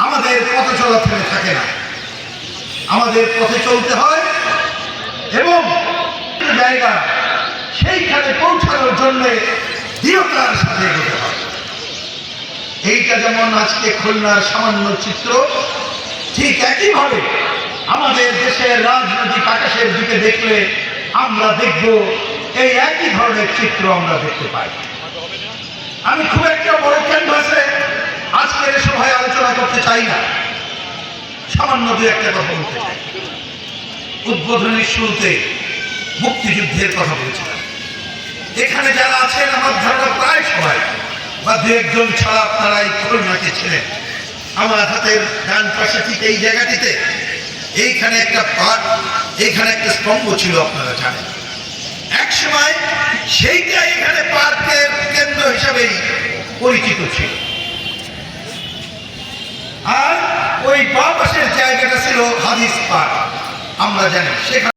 আমাদের পথে চলা থেমে থাকে না, আমাদের পথে চলতে হয় এবং জায়গা সেইখানে পৌঁছানোর জন্য দৃঢ়তার সাথে এগোতে হয়। এইটা যেমন আজকে খুলনার সামান্য চিত্র, ঠিক একইভাবে আমাদের দেশের রাজনৈতিক আকাশের দিকে দেখলে আমরা দেখব এই একই ধরনের চিত্র আমরা দেখতে পাই। আমি খুব একটা বড় ক্যানভাসে আজকের সভায় আলোচনা করতে চাই না, সামান্য দু একটা কথা বলতে চাই। উদ্বোধনের শুরুতে মুক্তিযুদ্ধের কথা বলেছিলাম। এখানে যারা আছেন আমার ধারণা প্রায় সবাই বা দু একজন ছাড়া আপনারা এই খুলনাকে ছিলেন। আমার হাতের ডান পাশে ঠিক এই জায়গাটিতে এইখানে একটা পার্ক, এইখানে একটা স্তম্ভ ছিল, আপনারা জানেন। এক সময় সেইটা এখানে পার্কের কেন্দ্র হিসাবেই পরিচিত ছিল, আর ওই বাঁ পাশের জায়গাটা ছিল হাদিস পার্ক, আমরা জানি। সেখানে